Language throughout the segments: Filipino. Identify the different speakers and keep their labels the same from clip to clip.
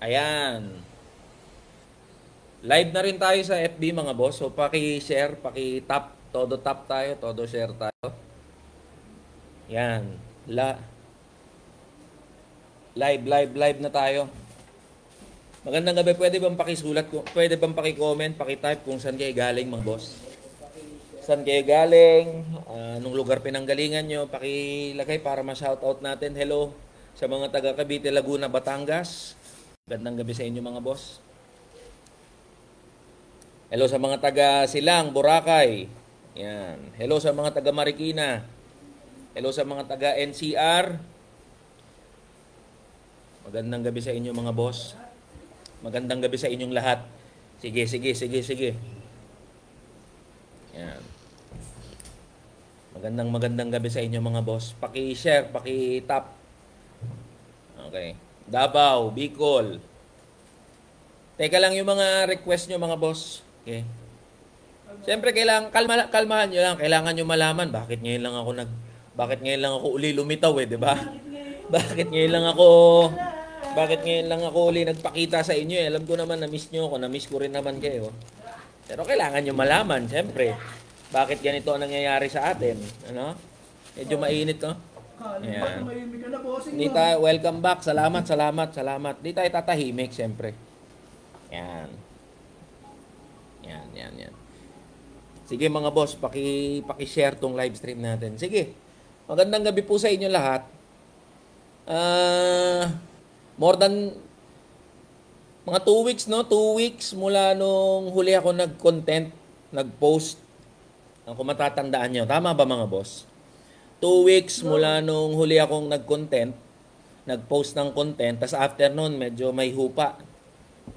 Speaker 1: Ayan. Live na rin tayo sa FB mga boss. So paki-share, paki-tap, todo tap tayo, todo share tayo. Yan. Live na tayo. Magandang gabi. Pwede bang pakisulat, pwede bang paki-comment, paki-type kung saan kayo galing mga boss? Saan kayo galing? Anong lugar pinanggalingan nyo? Pakilagay para ma-shoutout natin. Hello sa mga taga Cavite, Laguna, Batangas. Magandang gabi sa inyo mga boss. Hello sa mga taga Silang, Boracay. Yan. Hello sa mga taga Marikina. Hello sa mga taga NCR. Magandang gabi sa inyo mga boss. Magandang gabi sa inyong lahat. Sige. Yan. Magandang gabi sa inyo mga boss. Paki-share, paki-tap. Okay. Davao, Bicol. Teka lang yung mga request nyo mga boss. Okay. Siyempre kailangan kalmahan nyo lang. Kailangan nyo malaman bakit ngayon lang ako uli lumitaw di ba? Bakit ngayon lang ako uli nagpakita sa inyo Alam ko naman na-miss nyo ako, na-miss ko rin naman kayo. Pero kailangan nyo malaman, siyempre. Bakit ganito ang nangyayari sa atin? Ano? Medyo mainit, no? Ayan. Welcome back. Salamat. Di tayo tatahimik, siyempre. Yan. Sige mga boss, paki-share tong live stream natin. Sige. Magandang gabi po sa inyo lahat. More than mga 2 weeks, no? 2 weeks mula nung huli ako nag-post. Kung matatandaan nyo. Tama ba mga boss? 2 weeks mula nung huli akong nag-post ng content. Tas after nun, medyo may hupa.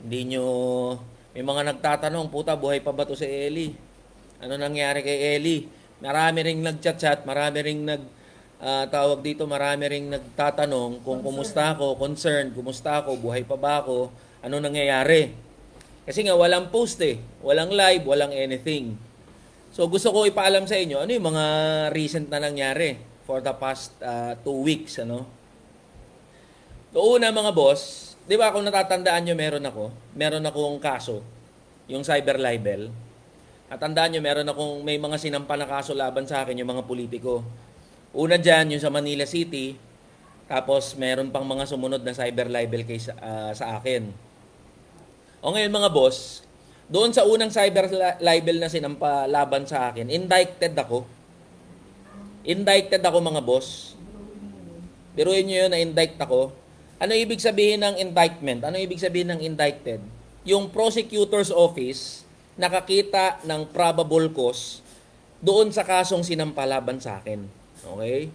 Speaker 1: May mga nagtatanong, puta, buhay pa ba to si Eli? Ano nangyari kay Eli? Marami ring nag-chat-chat, marami ring nagtatanong kung kumusta ako, concerned, kumusta ako, buhay pa ba ako, ano nangyayari. Kasi nga walang post walang live, walang anything. So gusto ko ipaalam sa inyo, ano yung mga recent na nangyari for the past 2 weeks, ano? So una mga boss, di ba kung natatandaan nyo meron akong kaso, yung cyber libel. Natandaan nyo may mga sinampa na kaso laban sa akin yung mga politiko. Una dyan, yung sa Manila City. Tapos, meron pang mga sumunod na cyber libel case sa akin. O ngayon mga boss, doon sa unang cyber libel na sinampa laban sa akin, indicted ako. Indicted ako mga boss. Biruin nyo yun na indict ako. Ano ibig sabihin ng indictment? Ano ibig sabihin ng indicted? Yung prosecutor's office nakakita ng probable cause doon sa kasong sinampa laban sa akin. Okay?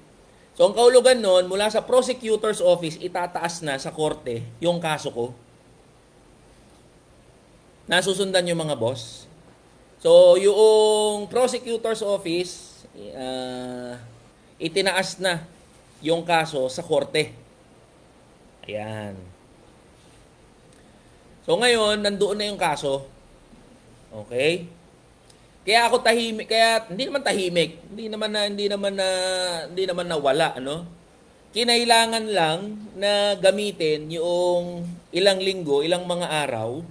Speaker 1: So, ang kahulugan nun, mula sa prosecutor's office, itataas na sa korte yung kaso ko. Nasusundan yung mga boss. So, yung prosecutor's office, itinaas na yung kaso sa korte. Ayan. So, ngayon, nandoon na yung kaso. Okay? Kaya ako tahimik, hindi naman tahimik, hindi naman nawala, ano? Kinailangan lang na gamitin yung ilang linggo, ilang mga araw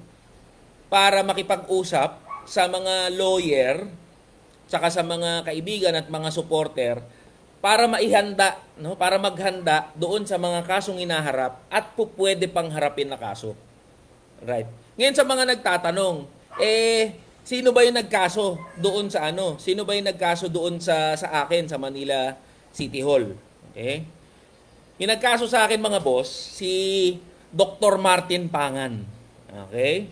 Speaker 1: para makipag-usap sa mga lawyer, saka sa mga kaibigan at mga supporter para maihanda, no? Para maghanda doon sa mga kasong inaharap at pwede pang harapin na kaso. Right. Ngayon sa mga nagtatanong, sino ba yung nagkaso doon sa ano? Sino ba yung nagkaso doon sa akin sa Manila City Hall? Okay? Yung nagkaso sa akin mga boss, si Dr. Martin Pangan. Okay?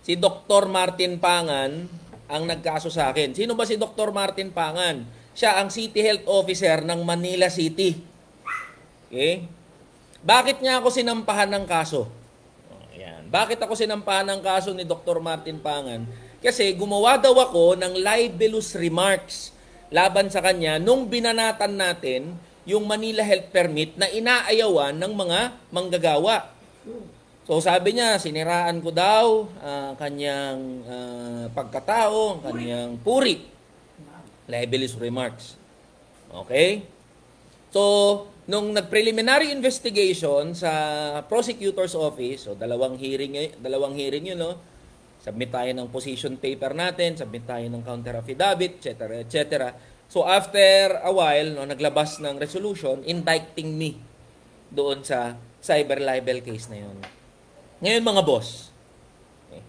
Speaker 1: Si Dr. Martin Pangan ang nagkaso sa akin. Sino ba si Dr. Martin Pangan? Siya ang City Health Officer ng Manila City. Okay? Bakit niya ako sinampahan ng kaso? Bakit ako sinampahan ng kaso ni Dr. Martin Pangan? Kasi gumawa daw ako ng libelous remarks laban sa kanya nung binanatan natin yung Manila Health Permit na inaayawan ng mga manggagawa. So sabi niya, siniraan ko daw kanyang pagkatao, kanyang puri. Libelous remarks. Okay? So, nung nag-preliminary investigation sa prosecutor's office, so dalawang hearing yun, no? Submit tayo ng position paper natin, submit tayo ng counter affidavit, etc., etc. So after a while, no, naglabas ng resolution indicting me doon sa cyber libel case na yun. Ngayon mga boss, okay,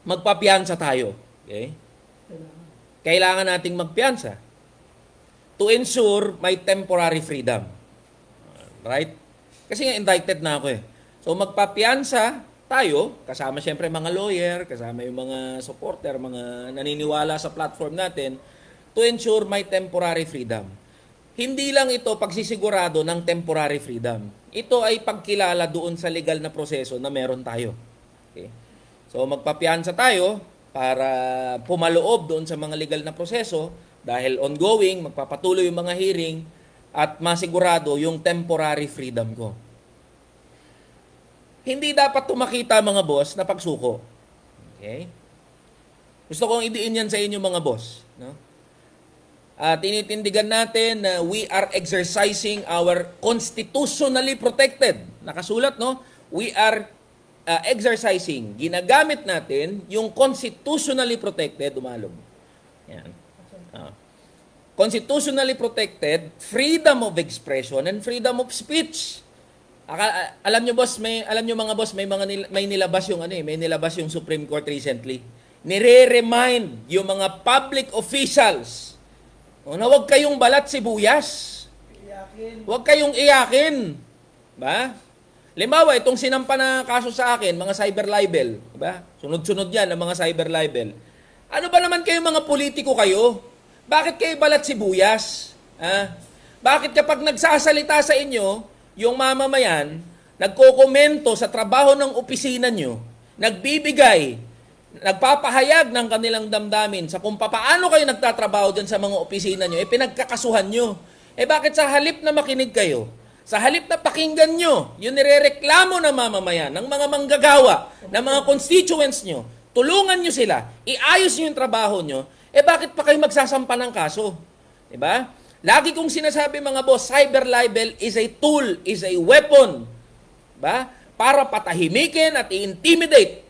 Speaker 1: magpapiyansa tayo. Okay? Kailangan nating magpiyansa to ensure may temporary freedom. Right? Kasi nga indicted na ako eh. So magpapiyansa tayo, kasama siyempre mga lawyer, kasama yung mga supporter, mga naniniwala sa platform natin, to ensure may temporary freedom. Hindi lang ito pagsisigurado ng temporary freedom. Ito ay pagkilala doon sa legal na proseso na meron tayo. Okay? So magpapiyansa tayo para pumaloob doon sa mga legal na proseso dahil ongoing, magpapatuloy yung mga hearing at masigurado yung temporary freedom ko. Hindi dapat tumakita mga boss na pagsuko. Okay? Gusto kong idiin yan sa inyo mga boss. No? Tinitindigan natin na we are exercising our constitutionally protected. Nakasulat, no? We are exercising. Ginagamit natin yung constitutionally protected. Dumalog. Yan. Constitutionally protected freedom of expression and freedom of speech. Alam nyo boss, alam nyo mga boss, may nilabas yung may nilabas yung Supreme Court recently. Nire-remind yung mga public officials na huwag kayong balat sibuyas. Huwag kayong iyakin. Ba? Limbawa, itong sinampa na kaso sa akin, mga cyber libel, ba? Sunod-sunod yan ang mga cyber libel. Ano ba naman kayo mga politiko kayo? Bakit kayo balat sibuyas? Bakit kapag nagsasalita sa inyo, yung mamamayan, nagkokomento sa trabaho ng opisina nyo, nagbibigay, nagpapahayag ng kanilang damdamin sa kung paano kayo nagtatrabaho dyan sa mga opisina nyo, pinagkakasuhan nyo. Bakit sa halip na makinig kayo, sa halip na pakinggan nyo, yung nirereklamo ng mamamayan, ng mga manggagawa, ng mga constituents nyo, tulungan nyo sila, iayos nyo yung trabaho nyo, bakit pa kayo magsasampa ng kaso? Diba? Lagi kong sinasabi mga boss, cyber libel is a tool, is a weapon, ba? Para patahimikin at i-intimidate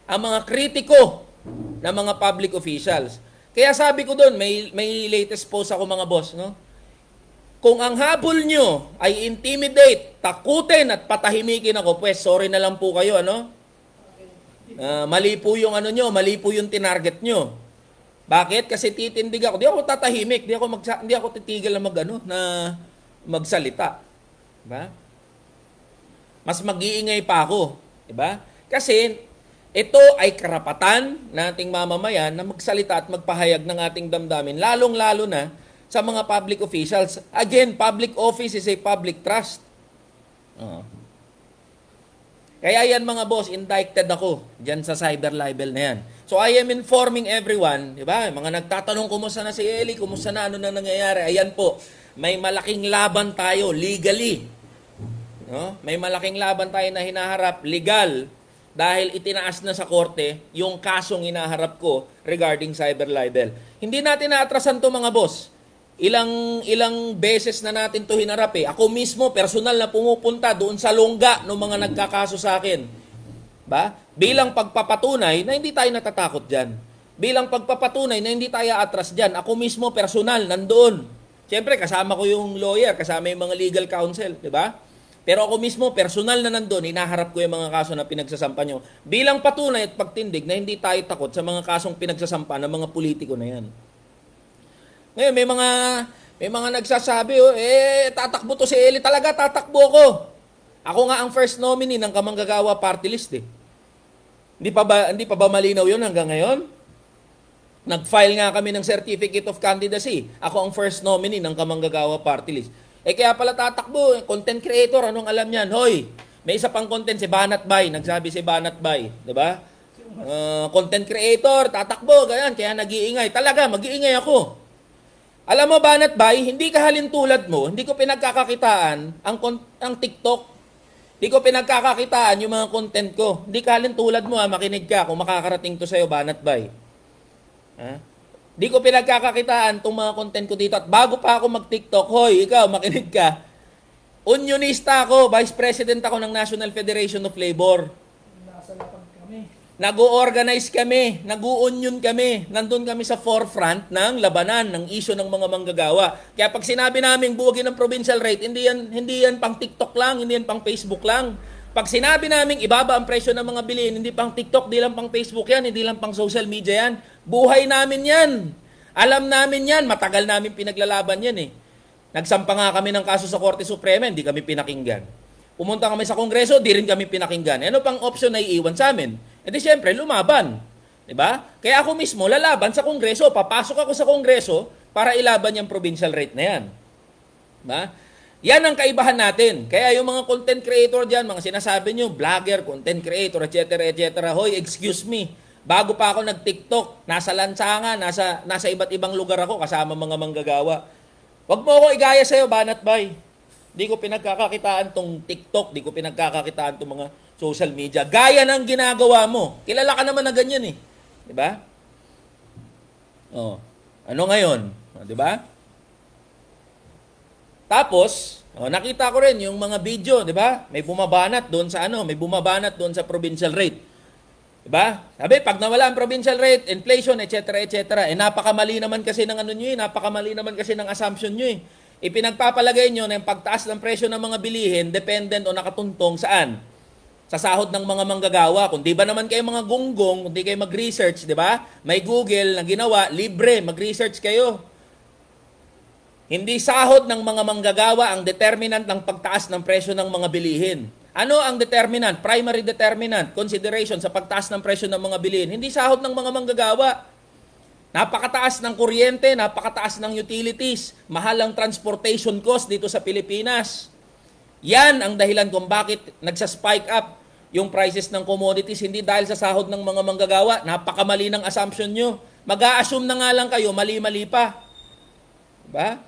Speaker 1: ang mga kritiko ng mga public officials. Kaya sabi ko doon, may latest post ako mga boss, no? Kung ang habol nyo ay intimidate, takutin at patahimikin ako, pues sorry na lang po kayo, ano? Mali po yung mali po yung tinarget nyo. Bakit? Kasi titindig ako. Di ako tatahimik. Di ako titigil na magsalita. Diba? Mas mag-iingay pa ako. Diba? Kasi ito ay karapatan nating mamamayan na magsalita at magpahayag ng ating damdamin. Lalong-lalo na sa mga public officials. Again, public office is a public trust. Kaya yan mga boss, indicted ako dyan sa cyber libel na yan. So I am informing everyone, di ba? Mga nagtatanong kumusta na si Eli, kumusta na, ano na nangyayari. Ayan po, may malaking laban tayo legally. No? May malaking laban tayo na hinaharap legal dahil itinaas na sa korte yung kasong hinaharap ko regarding cyber libel. Hindi natin naatrasan to mga boss. Ilang beses na natin to hinarap eh. Ako mismo, personal na pumupunta doon sa lungga ng mga nagkakaso sa akin. Ba? Bilang pagpapatunay na hindi tayo natatakot dyan. Bilang pagpapatunay na hindi tayo atras dyan. Ako mismo, personal, nandoon. Siyempre, kasama ko yung lawyer, kasama yung mga legal counsel, di ba? Pero ako mismo, personal na nandoon, hinaharap ko yung mga kaso na pinagsasampa nyo. Bilang patunay at pagtindig na hindi tayo takot sa mga kasong pinagsasampa ng mga politiko na yan. Ngayon, may mga nagsasabi, tatakbo to si Eli talaga, tatakbo ako. Ako nga ang first nominee ng Kamanggagawa Party List eh. Hindi pa ba malinaw yun hanggang ngayon? Nag-file nga kami ng Certificate of Candidacy. Ako ang first nominee ng Kamanggagawa Party List. Kaya pala tatakbo, content creator, anong alam niyan? Hoy, may isa pang content, si Banat Bay. Nagsabi si Banat Bay, di ba? Content creator, tatakbo, ganyan, kaya nag-iingay. Talaga, mag-iingay ako. Alam mo, Banat Bay, hindi ka halintulad mo, hindi ko pinagkakakitaan ang TikTok. Hindi ko pinagkakakitaan yung mga content ko. Hindi ka halintulad mo, makinig ka kung makakarating to sa'yo, Banat Bay. Di ko pinagkakakitaan itong mga content ko dito. At bago pa ako mag-TikTok, hoy, ikaw, makinig ka. Unionista ako, Vice President ako ng National Federation of Labor.
Speaker 2: Nasa lapag kami.
Speaker 1: Nag-o-organize kami, nag-o-union kami, nandun kami sa forefront ng labanan, ng issue ng mga manggagawa. Kaya pag sinabi namin buwagin ng provincial rate, hindi yan pang TikTok lang, hindi yan pang Facebook lang. Pag sinabi namin ibaba ang presyo ng mga bilihin, hindi pang TikTok, hindi lang pang Facebook yan, hindi lang pang social media yan. Buhay namin yan. Alam namin yan, matagal namin pinaglalaban yan eh. Nagsampa nga kami ng kaso sa Korte Suprema, hindi kami pinakinggan. Pumunta kami sa Kongreso, di rin kami pinakinggan. Ano pang option na iiwan sa amin? E di syempre, lumaban. Diba? Kaya ako mismo, lalaban sa Kongreso. Papasok ako sa Kongreso para ilaban yung provincial rate na yan. Diba? Yan ang kaibahan natin. Kaya yung mga content creator dyan, mga sinasabi nyo, vlogger, content creator, etc. Hoy, excuse me. Bago pa ako nag-TikTok, nasa lansangan, nasa iba't ibang lugar ako kasama mga manggagawa. Wag mo ako igaya sa'yo, Banat Bay. Di ko pinagkakakitaan tong TikTok, di ko pinagkakakitaan tong mga social media. Gaya ng ginagawa mo. Kilala ka naman na ganyan eh. Di ba? Oh. Ano ngayon? Oh, di ba? Tapos, nakita ko rin yung mga video, di ba? May bumabanat doon sa may bumabanat doon sa provincial rate. Diba? Sabi, pag nawala ang provincial rate, inflation, etc. Napakamali naman kasi ng napakamali naman kasi ng assumption nyo eh. Ipinagpapalagay nyo na yung pagtaas ng presyo ng mga bilihin, dependent o nakatuntong saan? Sa sahod ng mga manggagawa. Kung di ba naman kayo mga gunggong, kung di kayo mag-research, di ba? May Google na ginawa, libre, mag-research kayo. Hindi sahod ng mga manggagawa ang determinant ng pagtaas ng presyo ng mga bilihin. Ano ang determinant? Primary determinant, consideration sa pagtaas ng presyo ng mga bilihin. Hindi sahod ng mga manggagawa. Napakataas ng kuryente, napakataas ng utilities, mahal ang transportation cost dito sa Pilipinas. Yan ang dahilan kung bakit nagsa-spike up yung prices ng commodities, hindi dahil sa sahod ng mga manggagawa. Napakamali ng assumption nyo. Mag-a-assume na nga lang kayo, mali-mali pa. Diba?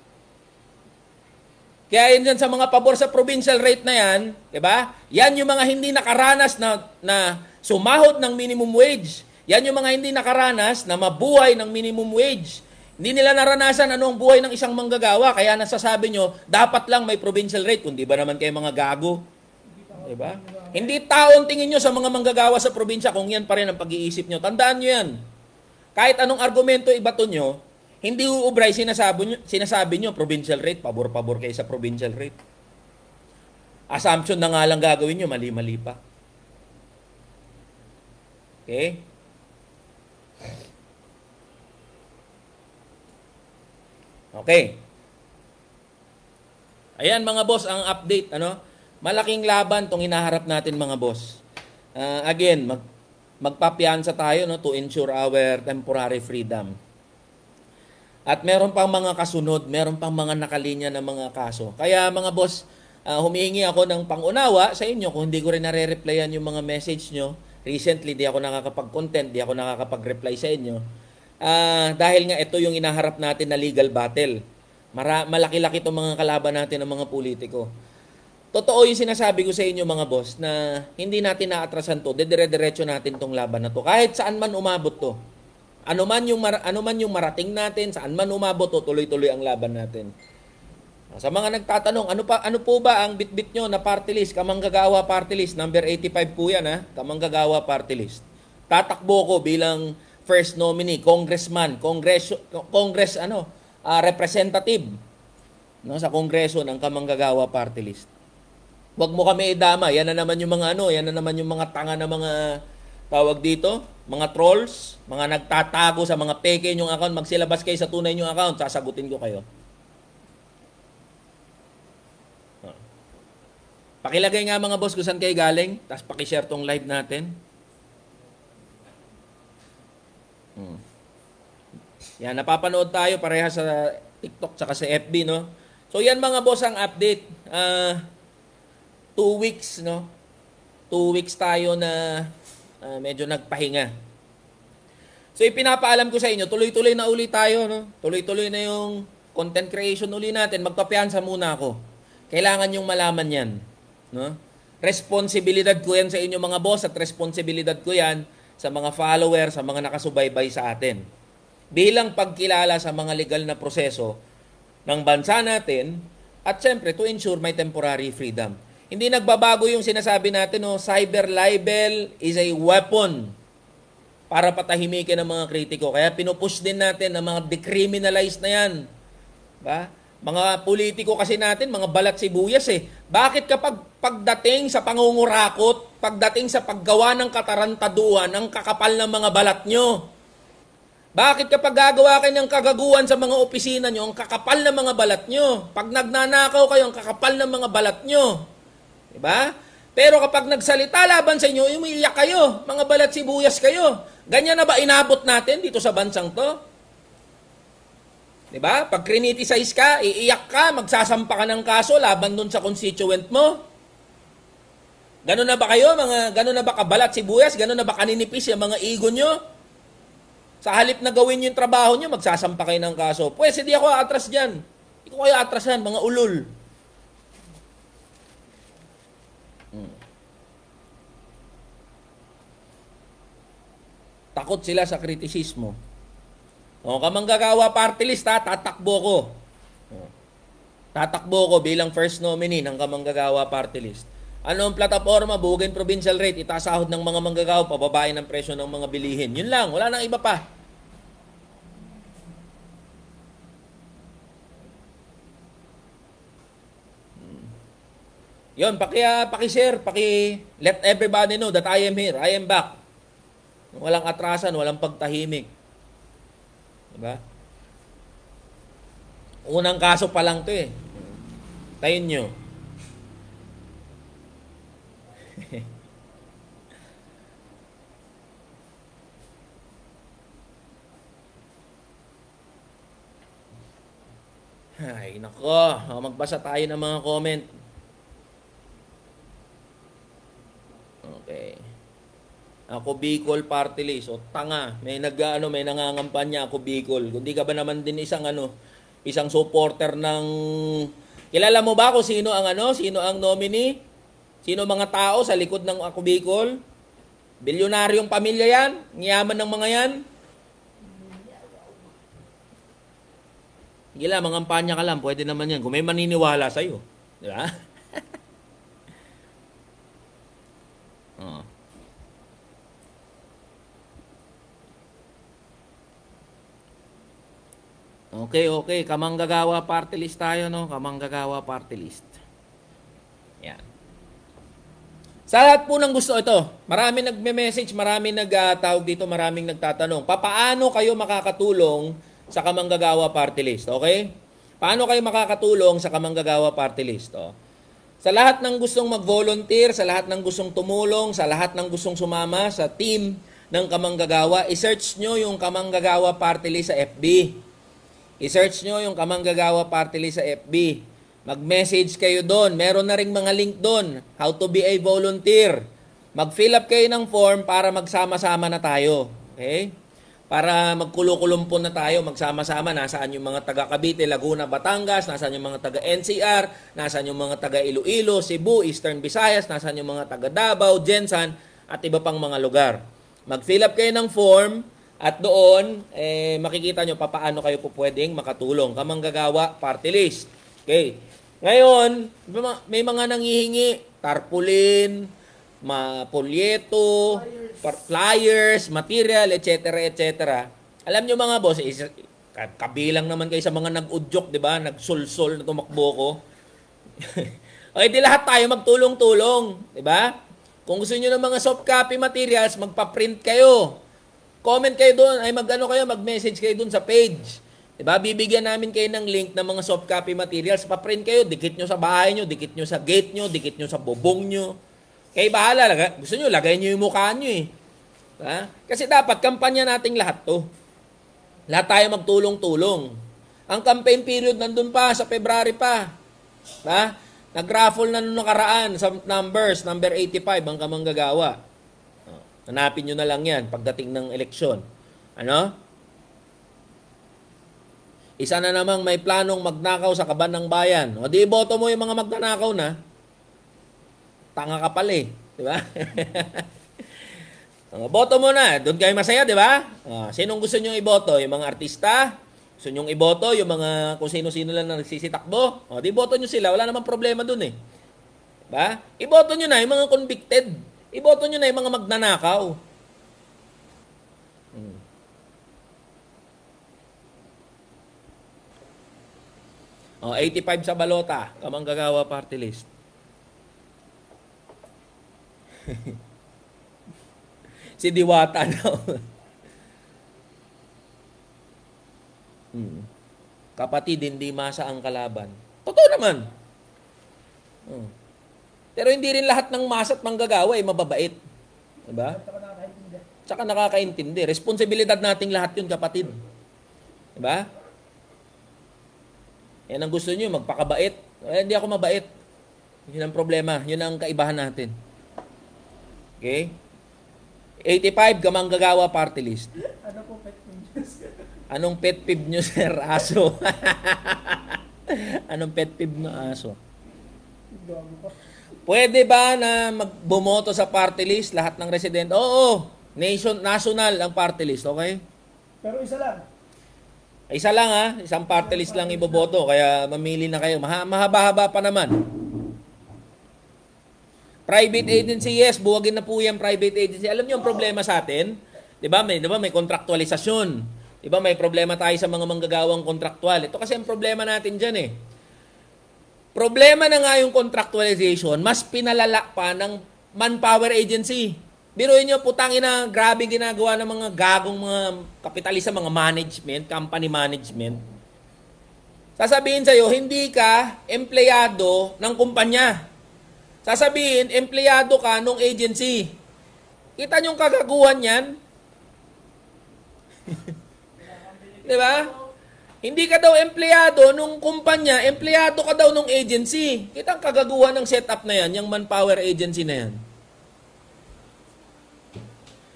Speaker 1: Kaya yun dyan sa mga pabor sa provincial rate na yan, diba? Yan yung mga hindi nakaranas na sumahod ng minimum wage. Yan yung mga hindi nakaranas na mabuhay ng minimum wage. Hindi nila naranasan anong buhay ng isang manggagawa. Kaya nasasabi nyo, dapat lang may provincial rate. Kung di ba naman kayo mga gago? Diba? Hindi taon tingin nyo sa mga manggagawa sa probinsya kung yan pa rin ang pag-iisip nyo. Tandaan nyo yan. Kahit anong argumento ibato nyo, hindi uubray sinasabi nyo, provincial rate, pabor-pabor kayo sa provincial rate. Assumption na nga lang gagawin nyo, mali-mali pa. Okay? Okay. Ayan mga boss, ang update, malaking laban tong hinaharap natin mga boss. Again, magpapiansa tayo to ensure our temporary freedom. At meron pang mga kasunod, meron pang mga nakalinya na mga kaso. Kaya mga boss, humihingi ako ng pangunawa sa inyo kung hindi ko rin nare-replyan yung mga message nyo. Recently, di ako nakakapag-content, di ako nakakapag-reply sa inyo. Dahil nga ito yung inaharap natin na legal battle. Malaki-laki itong mga kalaban natin ng mga politiko. Totoo yung sinasabi ko sa inyo mga boss na hindi natin naatrasan to, dire-diretso natin tong laban na to. Kahit saan man umabot to. Ano man yung marating natin, saan man umabot to, tuloy-tuloy ang laban natin. Sa mga nagtatanong, ano po ba ang bitbit nyo na party list? Kamanggagawa party list, number 85 po yan Kamanggagawa party list. Tatakbo ko bilang first nominee, congressman, representative sa kongreso ng Kamanggagawa party list. Huwag mo kami idama. Yan na naman yung mga tanga na mga tawag dito, mga trolls, mga nagtatago sa mga peke nyong account, magsilabas kayo sa tunay nyong account, sasagutin ko kayo. Pakilagay nga mga boss kung saan kayo galing, tapos pakishare tong live natin. Yan, napapanood tayo pareha sa TikTok tsaka sa FB, So yan mga boss ang update. 2 weeks, 2 weeks tayo na medyo nagpahinga. So ipinapaalam ko sa inyo, tuloy-tuloy na uli tayo, Tuloy-tuloy na yung content creation uli natin. Magpapiansa muna ako. Kailangan yung malaman yan, Responsibilidad ko yan sa inyo mga boss at responsibilidad ko yan sa mga follower, sa mga nakasubaybay sa atin. bilang pagkilala sa mga legal na proseso ng bansa natin at syempre to ensure may temporary freedom. Hindi nagbabago yung sinasabi natin, no, cyber libel is a weapon para patahimikin ng mga kritiko. Kaya pinupush din natin ang mga decriminalized na yan. Ba? Mga politiko kasi natin, mga balat sibuyas eh. Bakit kapag pagdating sa pangungurakot, pagdating sa paggawa ng katarantaduhan, ang kakapal ng mga balat nyo? Bakit kapag gagawa kayo ng kagaguhan sa mga opisina nyo, ang kakapal ng mga balat nyo? Pag nagnanakaw kayo, ang kakapal ng mga balat nyo. Diba? Pero kapag nagsalita laban sa inyo, umiiyak kayo. Mga balat sibuyas kayo. Ganyan na ba inabot natin dito sa bansang to? Diba? Pag criticize ka, iiyak ka, magsasampa ka ng kaso laban dun sa constituent mo. Ganun na ba kayo? Ganun na ba kabalat sibuyas? Ganun na ba kaninipis yung mga ego nyo? Sa halip na gawin nyo yung trabaho nyo, magsasampa kayo ng kaso. Pwes, hindi ako atras dyan. Hindi ko kayo atrasan, mga ulol. Takot sila sa kritisismo. O, kamanggagawa party list, ha, tatakbo ko. Tatakbo ko bilang first nominee ng kamanggagawa party list. Ano ang plataforma? Bugin provincial rate, itasahod ng mga manggagawa, pababain ng presyo ng mga bilihin. Yun lang, wala nang iba pa. Yun, paki-share, let everybody know that I am here, I am back. Walang atrasan, walang pagtahimik. Diba? Unang kaso pa lang to eh. Tayin nyo. Ay, nako. Magbasa tayo ng mga comment. Okay. Ako Bicol party list. O tanga, may nangangampanya ako Bicol. Kundi ka ba naman din isang supporter ng kilala mo ba kung sino ang nominee? Sino mga tao sa likod ng ako Bicol? Bilyonaryong pamilya yan, yaman ng mga yan. Gila, mangampanya ka lang, pwede naman yan. Kung may maniniwala sa'yo. Di ba? Okay. Kamanggagawa party list tayo, no? Kamanggagawa party list. Yan. Sa lahat po ng gusto ito, marami nagme-message, marami nagtawag dito, maraming nagtatanong, paano kayo makakatulong sa kamanggagawa party list, okay? Paano kayo makakatulong sa kamanggagawa party list? Oh? Sa lahat ng gustong mag-volunteer, sa lahat ng gustong tumulong, sa lahat ng gustong sumama sa team ng kamanggagawa, i-search nyo yung kamanggagawa party list sa FB. I-search nyo yung kamanggagawa party list sa FB. Mag-message kayo doon. Meron na ring mga link doon. How to be a volunteer. Mag-fill up kayo ng form para magsama-sama na tayo. Okay? Para magkulo-kulumpon na tayo, magsama-sama. Nasaan yung mga taga Cavite, Laguna, Batangas, nasaan yung mga taga NCR, nasaan yung mga taga Iloilo, Cebu, Eastern Visayas, nasaan yung mga taga Davao, Jensan, at iba pang mga lugar. Mag-fill up kayo ng form. At doon, makikita nyo paano kayo po pwedeng makatulong. Kamanggagawa party list. Okay. Ngayon, may mga nanghihingi, tarpaulin, polyeto, flyers, material, etc. Alam nyo mga boss, kabilang naman kayo sa mga nag-udyok, di ba? Nagsulsol na tumakbo ko. Okay, di lahat tayo magtulong-tulong, di ba? Kung gusto nyo ng mga soft copy materials, magpa-print kayo. Comment kayo doon, mag-message kayo doon sa page. Diba? Bibigyan namin kayo ng link ng mga soft copy materials. Pa-print kayo, dikit nyo sa bahay nyo, dikit nyo sa gate nyo, dikit nyo sa bubong nyo. Kayo bahala, gusto nyo, lagay nyo yung mukha nyo eh. Diba? Kasi dapat, kampanya nating lahat to. Lahat tayo magtulong-tulong. Ang campaign period nandun pa, sa February pa. Diba? Nag-raffle na nung nakaraan sa number 85, ang kamanggagawa. Hanapin nyo na lang yan pagdating ng eleksyon. Ano? Isa na namang may planong magnakaw sa kaban ng bayan. O di boto mo yung mga magnanakaw na. Tanga ka pala eh. Diba? Boto mo na. Doon kayo masaya, di ba? Sinong gusto nyo iboto? Yung mga artista? Gusto nyo iboto? Yung mga kung sino-sino lang na nagsisitakbo? Di boto nyo sila. Wala namang problema doon eh. Diba? Iboto nyo na yung mga convicted. Iboto nyo na yung mga magnanakaw. 85 sa balota. Kamanggagawa party list. Si Diwata daw. Kapatid, hindi masa ang kalaban. Totoo naman. Pero hindi rin lahat ng masa at manggagawa ay mababait. Diba? Tsaka nakakaintindi. Responsibilidad nating lahat yun, kapatid. Diba? Yan ang gusto nyo, magpakabait. Hindi ako mabait. Yun ang problema. Yun ang kaibahan natin. Okay? 85, kamanggagawa party list.
Speaker 2: Ano po pet peeve?
Speaker 1: Anong pet peeve nyo, sir? Aso. Anong pet peeve ng aso? Pwede ba na magbumoto sa party list lahat ng residente? Oo. National ang party list, okay?
Speaker 2: Pero isa lang.
Speaker 1: Isa lang ha, isang party list lang iboboto, kaya mamili na kayo. Mahaba-haba pa naman. Private agency, yes, buwagin na po yan private agency. Alam niyo ang problema sa atin? 'Di ba may kontraktualisasyon. 'Di ba may problema tayo sa mga manggagawang kontraktual. Ito kasi ang problema natin diyan eh. Problema na nga yung contractualization, mas pinalala pa ng manpower agency. Biruin nyo, putang ina, grabe ginagawa ng mga gagong mga kapitalista, mga management, company management. Sasabihin sa'yo, hindi ka empleyado ng kumpanya. Sasabihin, empleyado ka ng agency. Kita nyo yung kagaguhan yan? Di ba? Hindi ka daw empleyado ng kumpanya, empleyado ka daw ng agency. Kita ang kagaguhan ng setup na yan, yung manpower agency na yan.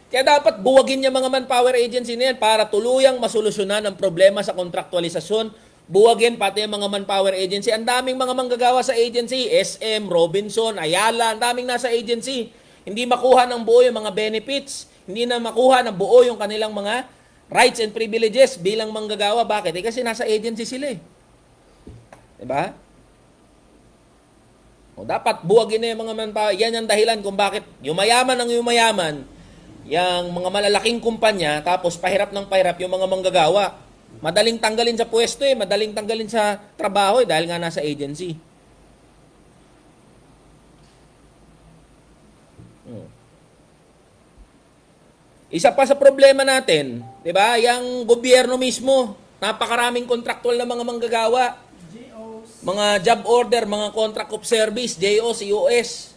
Speaker 1: Kaya dapat buwagin niya mga manpower agency na yan para tuluyang masolusyonan ang problema sa kontraktualisasyon. Buwagin pati ang mga manpower agency. Ang daming mga manggagawa sa agency, SM, Robinson, Ayala, ang daming nasa agency. Hindi makuha ng buo yung mga benefits. Hindi na makuha ng buo yung kanilang mga rights and privileges bilang manggagawa. Bakit? Kasi nasa agency sila eh. Diba? Dapat buwagin na yung mga manpower. Yan ang dahilan kung bakit yumayaman ang yumayaman, yung mga malalaking kumpanya, tapos pahirap ng pahirap yung mga manggagawa. Madaling tanggalin sa pwesto eh, madaling tanggalin sa trabaho eh, dahil nga nasa agency. Isa pa sa problema natin, 'di ba? Yang gobyerno mismo, napakaraming contractual na mga manggagawa. Mga job order, mga contract of service, JOs, COS.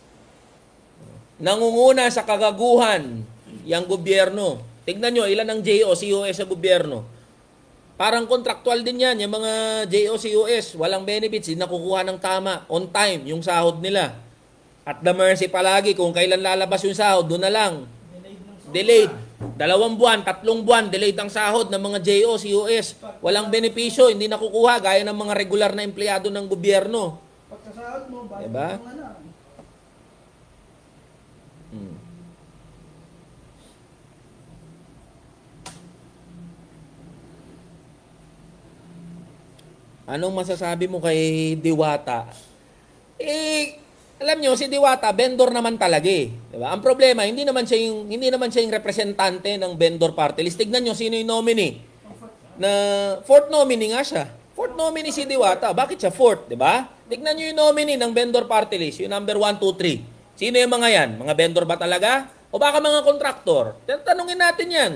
Speaker 1: Nangunguna sa kagaguhan yang gobyerno. Tignan nyo, ilan ang JOs, COS sa gobyerno. Parang contractual din yan, yung mga JOs, COS, walang benefits, hindi nakukuha ng tama, on time, yung sahod nila. At the mercy palagi, kung kailan lalabas yung sahod, doon na lang. Delayed. 2 buwan, 3 buwan, delayed ang sahod ng mga JOs, COS. Walang benepisyo, hindi nakukuha, gaya ng mga regular na empleyado ng gobyerno.
Speaker 2: Pagkasahod mo, bakit
Speaker 1: diba?
Speaker 2: mo na?
Speaker 1: Anong masasabi mo kay Diwata? Alam nyo, si Diwata, vendor naman talaga eh. Diba? Ang problema, hindi naman siya yung representante ng vendor party list. Tignan nyo, sino yung nominee? Fourth nominee nga siya. Fourth nominee si Diwata. Bakit siya fourth? Diba? Tignan nyo yung nominee ng vendor party list. Yung number 1, 2, 3. Sino yung mga yan? Mga vendor ba talaga? O baka mga kontraktor? Tanungin natin yan.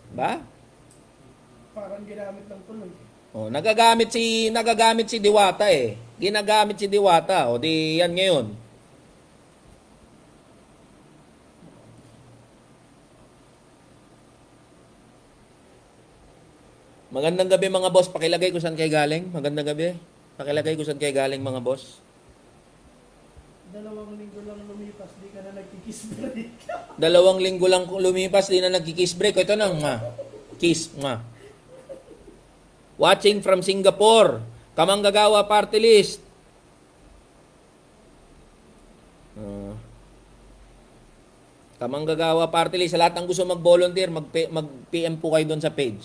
Speaker 1: Diba?
Speaker 2: Parang ginamit ng tuloy.
Speaker 1: Nagagamit si Diwata eh. Ginagamit si Diwata. O di yan ngayon. Magandang gabi mga boss. Pakilagay ko saan kayo galing. Magandang gabi. Pakilagay ko saan kayo galing mga boss.
Speaker 2: 2 linggo lang lumipas, di ka na nagkikiss break.
Speaker 1: 2 linggo lang lumipas, di na nagkikiss break. Ito na nga. Kiss nga. Watching from Singapore. Kamanggagawa party list. Kamanggagawa Party List. Sa lahat ng gusto mag-volunteer, mag-PM po kayo doon sa page.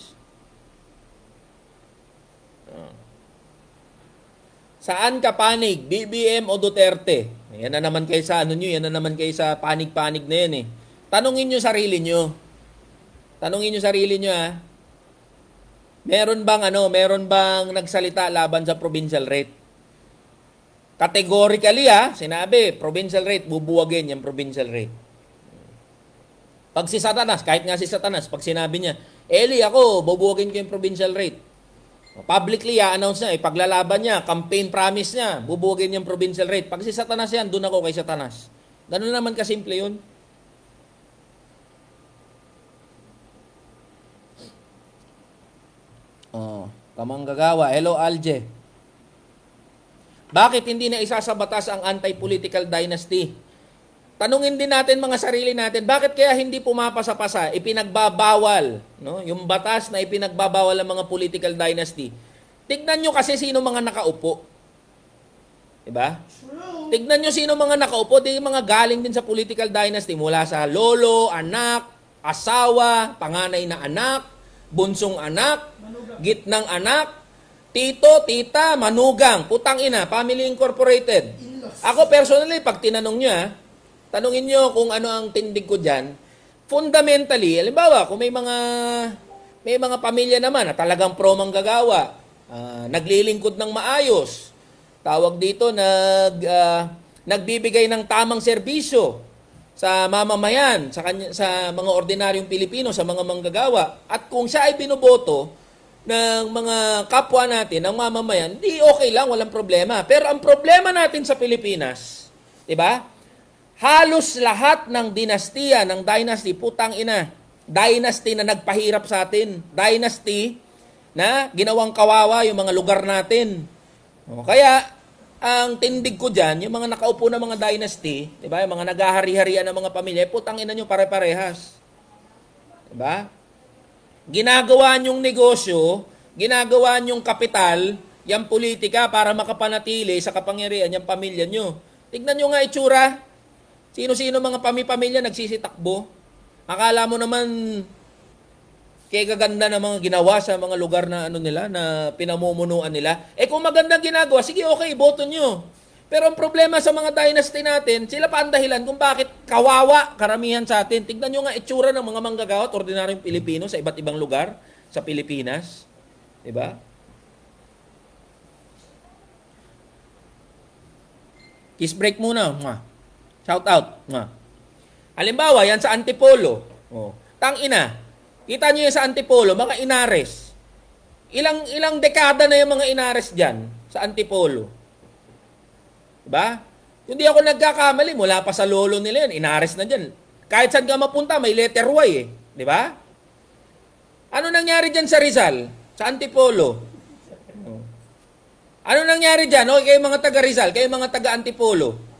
Speaker 1: Saan ka panig? BBM o Duterte? Yan na naman kayo sa ano nyo, yan na naman kayo sa panig-panig na yan eh. Tanungin nyo sarili nyo. Tanungin nyo sarili nyo ha. Meron bang nagsalita laban sa provincial rate? Categorically sinabi, provincial rate, bubuwagin yung provincial rate. Pag si Satanas, kahit nga si Satanas, pag sinabi niya, Eli, ako, bubuwagin ko yung provincial rate. Publicly, announce niya, paglalaban niya, campaign promise niya, bubuwagin yung provincial rate. Pag si Satanas yan, doon ako kay Satanas. Ganun naman kasimple yun. Kamanggagawa. Hello, Alje. Bakit hindi na isa sa batas ang anti-political dynasty? Tanungin din natin mga sarili natin, bakit kaya hindi pumapasa-pasa, ipinagbabawal, no? Yung batas na ipinagbabawal ang mga political dynasty. Tignan nyo kasi sino mga nakaupo. Diba? Tignan nyo sino mga nakaupo, di mga galing din sa political dynasty, mula sa lolo, anak, asawa, panganay na anak, bunsong anak, gitnang anak, tito, tita, manugang, putang ina, family incorporated. Ako personally, pag tinanong nyo tanungin nyo kung ano ang tindig ko dyan, fundamentally, halimbawa, kung may mga pamilya naman na talagang pro-manggagawa, naglilingkod ng maayos, tawag dito, nagbibigay ng tamang serbisyo sa mamamayan, sa mga ordinaryong Pilipino, sa mga manggagawa, at kung siya ay binoboto ng mga kapwa natin, ng mamamayan, di okay lang, walang problema. Pero ang problema natin sa Pilipinas, di ba? Halos lahat ng dinastiya, ng dynasty, putang ina, dynasty na nagpahirap sa atin, dynasty na ginawang kawawa yung mga lugar natin. Kaya, ang tindig ko dyan, yung mga nakaupo na mga dynasty, diba? Yung mga naghahari-harian ng mga pamilya, putang ina nyo pare-parehas. Diba? Ginagawa nyong negosyo, ginagawa nyong kapital, yung politika para makapanatili sa kapangyarihan yung pamilya nyo. Tignan nyo nga itsura. Sino-sino mga pamilya nagsisitakbo? Akala mo naman kaya gaganda ng mga ginawa sa mga lugar na nila, na pinamumunuan nila. Kung magandang ginagawa, sige, okay, boto nyo. Pero ang problema sa mga dynasty natin, sila pa ang dahilan kung bakit kawawa karamihan sa atin. Tignan nyo nga itsura ng mga manggagawa at ordinaryong Pilipino sa iba't ibang lugar sa Pilipinas. Diba? Kiss break muna. Shout out. Halimbawa, yan sa Antipolo. Tangina. Kita nyo yan sa Antipolo, mga Inares. Ilang dekada na yung mga Inares dyan sa Antipolo. Diba? Hindi ako nagkakamali, mula pa sa lolo nila yan, Inares na dyan. Kahit saan ka mapunta, may letter Y Diba? Ano nangyari dyan sa Rizal? Sa Antipolo? Ano nangyari dyan? Kayo mga taga Rizal, kayo mga taga Antipolo.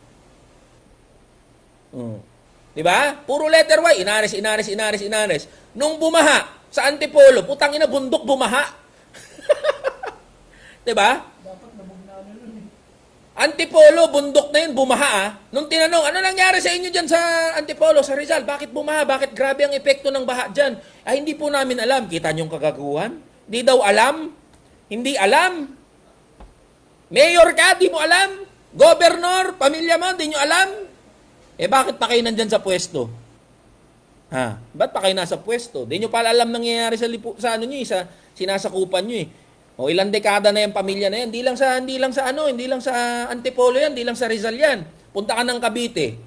Speaker 1: Diba? Puro letter Y, Inares. Nung bumaha sa Antipolo, putang ina, bundok bumaha. Diba?
Speaker 2: Dapat nabugnanan nun
Speaker 1: Antipolo, bundok na yun, bumaha Nung tinanong, ano nangyari sa inyo dyan sa Antipolo, sa Rizal? Bakit bumaha? Bakit grabe ang epekto ng baha dyan? Hindi po namin alam. Kita niyong kagaguhan? Di daw alam? Hindi alam? Mayor ka, di mo alam? Governor, pamilya mo, di nyo alam? Bakit pa kayo nandyan sa pwesto? Ba't pa kayo nasa pwesto? Di nyo pala alam nangyayari sa ano nyo, sa sinasakupan nyo ilang dekada na yung pamilya na yan. Hindi lang sa Antipolo yan, hindi lang sa Rizal yan. Punta ka ng Cavite.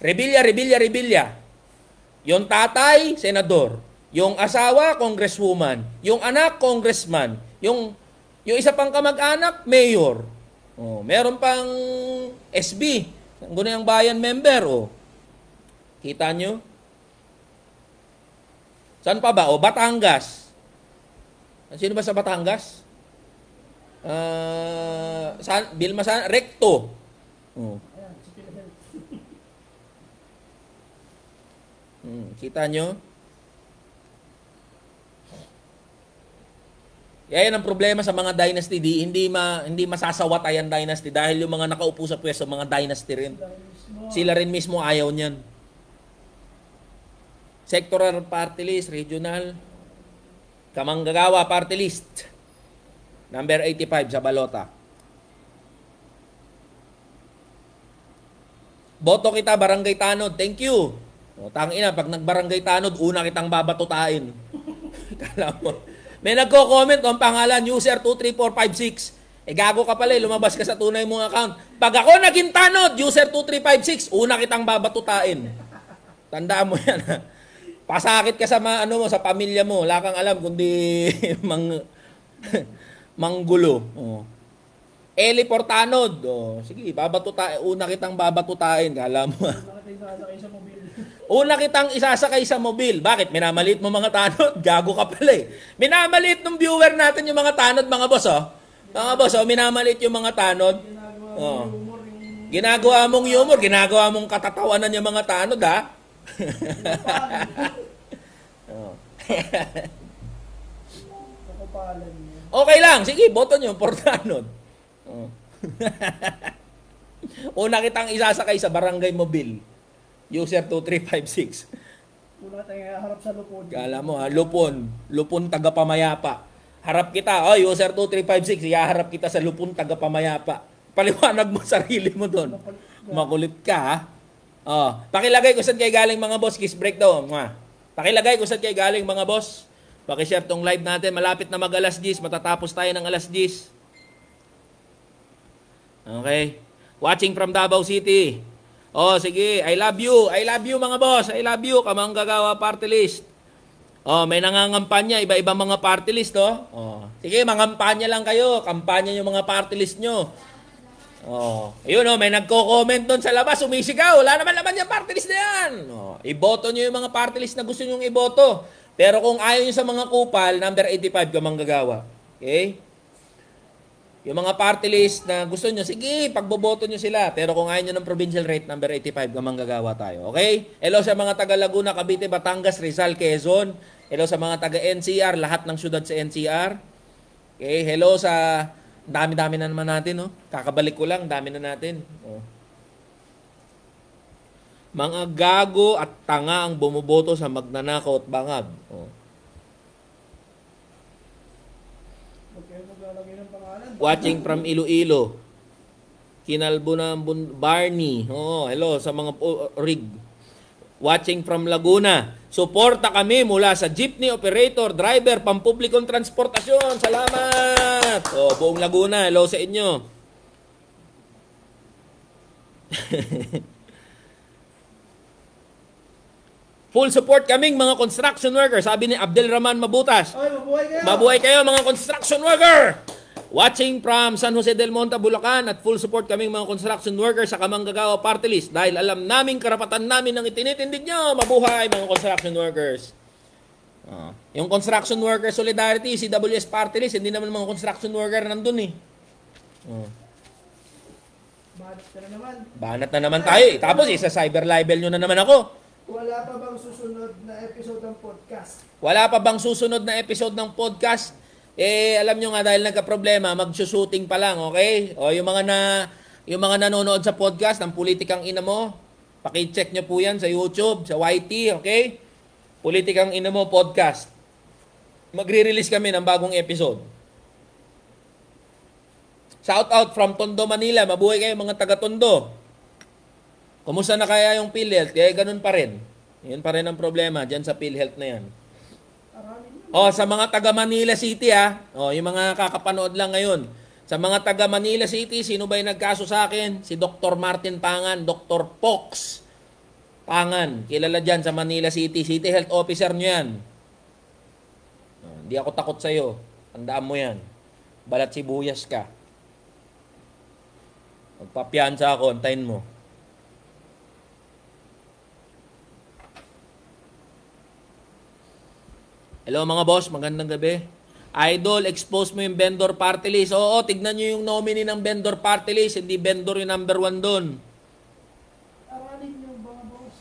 Speaker 1: Rebilla. Yung tatay, senador. Yung asawa, congresswoman. Yung anak, congressman. Yung isa pang kamag-anak, mayor. Meron pang SB. Gunayang Bayan member, Kita nyo? Saan pa ba? Batangas. Sino ba sa Batangas? Bilma Recto. Kita nyo? Yan ang problema sa mga dynasty. Hindi masasawat dynasty dahil yung mga nakaupo sa pwesto, mga dynasty rin. Sila rin mismo ayaw niyan. Sectoral party list, regional. Kamanggagawa party list. Number 85 sa balota. Boto kita, Barangay Tanod. Thank you. O, tangina, pag nagbarangay Tanod, una kitang babatutain. Kala mo. May nagko-comment ang pangalan, user 23456. Gago ka pala, lumabas ka sa tunay mong account. Pag ako naging Tanod, user 2356, una kitang babatutain. Tandaan mo yan, ha? Pasakit ka sa sa pamilya mo. Wala kang alam kundi manggulo. Oh. Eli Portanod. Oh, sige, una kitang babatutain. Kala mo. Una kitang isasakay sa mobil. Bakit? Minamalit mo mga tanod? Gago ka pala eh. Minamalit ng viewer natin yung mga tanod, mga boss, oh. Mga boss, oh, minamalit yung mga tanod. Oh. Ginagawa mong humor, ginagawa mong katatawanan yung mga tanod, ha? Oh. Okay lang, sige, boto nyo, Portanod. Oh. Una kitang isasakay sa barangay mobil. User 2356.
Speaker 2: Una tayong harap sa lupon.
Speaker 1: Kala mo ha, lupon tagapamayapa. Harap kita, oh, user 2356, ihaharap kita sa lupon tagapamayapa. Paliwanag mo sarili mo doon. Makulit ka, ha? Oh, pakilagay ko saan kayo galing mga boss, kiss break daw. Pakilagay ko saan kayo galing mga boss. Paki-share tong live natin, malapit na mag-alas 10, matatapos tayo ng alas 10. Okay. Watching from Davao City. Oh, sige. I love you. I love you mga boss. I love you. Kamanggagawa party list. Oh, may nangangampanya. Iba-ibang mga party list, oh. Oh. Sige, mangampanya lang kayo. Kampanya yung mga party list nyo. Oh. Ayun, oh. May nagko-comment doon sa labas. Umisigaw. Wala naman yung party list na yan. Oh. Iboto nyo yung mga party list na gusto nyo iboto. Pero kung ayaw nyo sa mga kupal, number 85, kamanggagawa. Okay? Yung mga party list na gusto nyo, sige, pagboboto nyo sila. Pero kung ayaw nyo ng provincial rate, number 85, manggagawa tayo. Okay? Hello sa mga taga Laguna, Cavite, Batangas, Rizal, Quezon. Hello sa mga taga NCR, lahat ng syudad sa NCR. Okay? Hello sa... Dami-dami na naman natin, no? Kakabalik ko lang, dami na natin. Oh. Mga gago at tanga ang bumuboto sa magnanakaw at bangag. Oh. Watching from Iloilo. Kinalbo na Barney. Oh, hello sa mga rig. Watching from Laguna. Suporta kami mula sa jeepney operator, driver, pampublikong transportasyon. Salamat. Oh, buong Laguna, hello sa inyo. Full support kaming mga construction worker. Sabi ni Abdel Rahman Mabutas.
Speaker 2: Oy, mabuhay kayo.
Speaker 1: Mabuhay kayo mga construction worker. Watching from San Jose del Monte, Bulacan, at full support kaming mga construction workers sa Kamanggagawa Party List dahil alam namin karapatan namin ang itinitindig nyo. Mabuhay mga construction workers. Yung construction worker solidarity, CWS Party List, hindi naman mga construction worker nandun eh.
Speaker 2: Banat ka na naman.
Speaker 1: Banat na naman tayo eh. Tapos sa cyber libel nyo na naman ako.
Speaker 2: Wala pa bang susunod na episode ng podcast?
Speaker 1: Wala pa bang susunod na episode ng podcast? Eh, alam nyo nga dahil nagka-problema, mag-shooting pa lang, okay? O, yung mga nanonood sa podcast ng Politikang Ina Mo, paki-check nyo po yan sa YouTube, sa YT, okay? Politikang Ina Mo podcast. Magre-release kami ng bagong episode. Shout out from Tondo, Manila. Mabuhay kayo mga taga-Tondo. Kumusta na kaya yung PhilHealth? Eh, ganun pa rin. Yun pa rin ang problema dyan sa PhilHealth na yan. Oh, sa mga taga Manila City oh, yung mga kakapanood lang ngayon. Sa mga taga Manila City, sino ba yung nagkaso sa akin? Si Dr. Martin Pangan, Dr. Pox Pangan. Kilala dyan sa Manila City. City Health Officer nyo yan. Oh, hindi ako takot sa'yo. Tandaan mo yan. Balat sibuyas ka. Magpapiansa ako, antayin mo. Hello mga boss, magandang gabi. Idol, expose mo yung vendor party list. Oo, tignan nyo yung nominee ng vendor party list. Hindi vendor yung number 1 doon.
Speaker 2: Aralin nyo mga boss.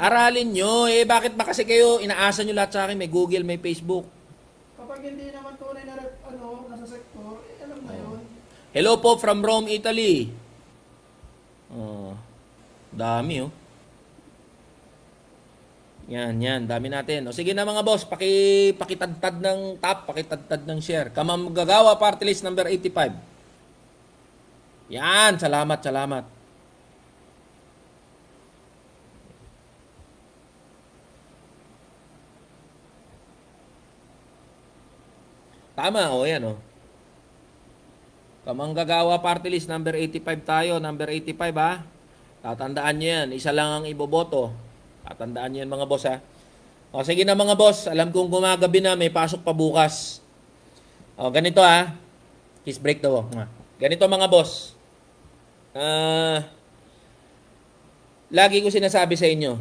Speaker 1: Aralin nyo. Eh, bakit ba kasi kayo inaasa nyo lahat sa akin? May Google, may Facebook.
Speaker 2: Kapag hindi naman tunay na nasa sektor, alam na yun.
Speaker 1: Hello po from Rome, Italy. Oh, dami oh. Yan, dami natin. O sige na mga boss, pakitadtad ng top, pakitadtad ng share. Kamamagagawa party list number 85. Yan, salamat. Tama, yan Kamanggagawa party list number 85 tayo, number 85 ha. Tatandaan nyo yan, isa lang ang iboboto. Tatandaan nyo yan mga boss ha. O sige na mga boss, alam kong gumagabi na, may pasok pa bukas. O ganito ha. Kiss break daw. Ganito mga boss. Lagi ko sinasabi sa inyo,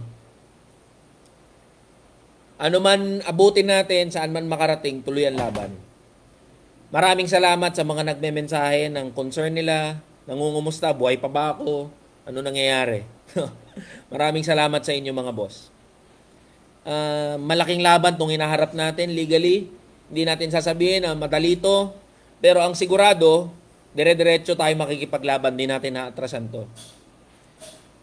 Speaker 1: ano man abutin natin, saan man makarating, tuloy ang laban. Maraming salamat sa mga nagme-mensahe ng concern nila, nangungumusta, buhay pa ba ako, ano nangyayari. Maraming salamat sa inyo mga boss. Malaking laban itong hinaharap natin legally. Hindi natin sasabihin na madali ito. Pero ang sigurado, dire-diretso tayo makikipaglaban. Hindi natin naatrasan to.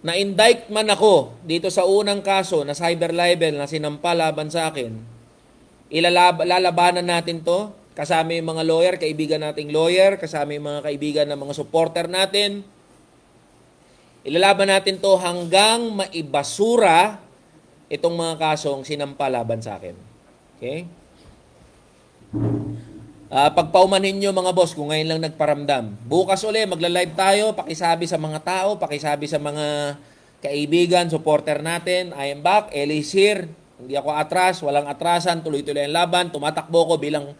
Speaker 1: Na-indict man ako dito sa unang kaso na cyber libel na sinampa laban sa akin, lalabanan natin to. Kasama yung mga lawyer, kaibigan nating lawyer, kasama yung mga kaibigan ng mga supporter natin. Ilalaban natin to hanggang maibasura itong mga kasong sinampa laban sa akin. Okay? Pagpaumanhin nyo mga boss kung ngayon lang nagparamdam. Bukas ulit, magla-live tayo, pakisabi sa mga tao, pakisabi sa mga kaibigan, supporter natin. I am back, Eli is here. Hindi ako atras, walang atrasan, tuloy-tuloy ang laban. Tumatakbo ko bilang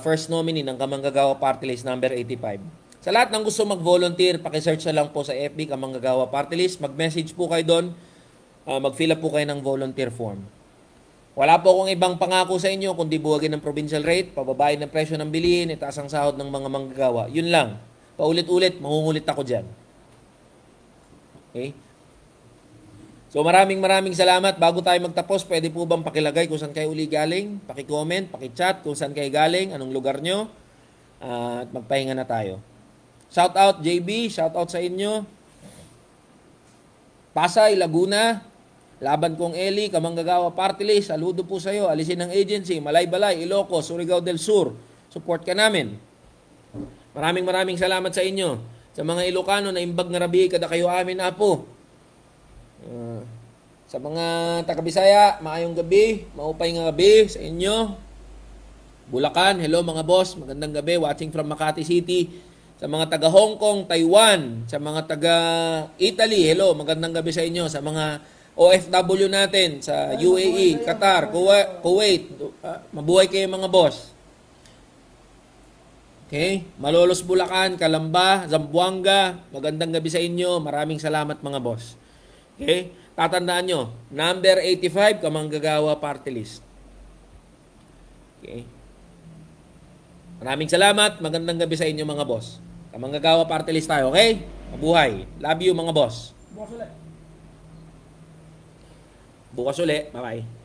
Speaker 1: first nominee ng Kamanggagawa Party List number 85. Sa lahat ng gusto mag-volunteer, pakisearch na lang po sa FB Kamanggagawa Party List. Mag-message po kayo doon. Mag-fill up po kayo ng volunteer form. Wala po akong ibang pangako sa inyo kundi buwagin ng provincial rate, pababain ng presyo ng bilihin, itaas ang sahod ng mga manggagawa. Yun lang. Paulit-ulit, mangungulit ako dyan. Okay? So maraming salamat. Bago tayo magtapos, pwede po bang pakilagay kung saan kayo uli galing? Paki-comment, paki-chat kung saan kayo galing, anong lugar nyo. At magpahinga na tayo. Shout out JB, shout out sa inyo. Pasay, Laguna, Laban kong Eli, Kamanggagawa Party List, saludo po sa iyo. Alisin ng agency, Malay-Balay, Ilocos, Surigao del Sur. Support ka namin. Maraming salamat sa inyo. Sa mga Ilocano na imbag nga rabi, kada kayo amin apo. Sa mga taga-Bisaya, maayong gabi, maupay nga gabi sa inyo. Bulacan, hello mga boss, magandang gabi, watching from Makati City. Sa mga taga Hong Kong, Taiwan, sa mga taga Italy, hello, magandang gabi sa inyo. Sa mga OFW natin, sa UAE, Qatar, Kuwait, mabuhay kayo mga boss. Okay, Malolos, Bulacan, Calamba, Zamboanga, magandang gabi sa inyo, maraming salamat mga boss. Okay? Tatandaan nyo, number 85, Kamanggagawa Party List. Okay? Maraming salamat. Magandang gabi sa inyo mga boss. Kamanggagawa Party List tayo, okay? Mabuhay. Love you mga boss.
Speaker 2: Bukas ulit.
Speaker 1: Bukas ulit. Bye-bye.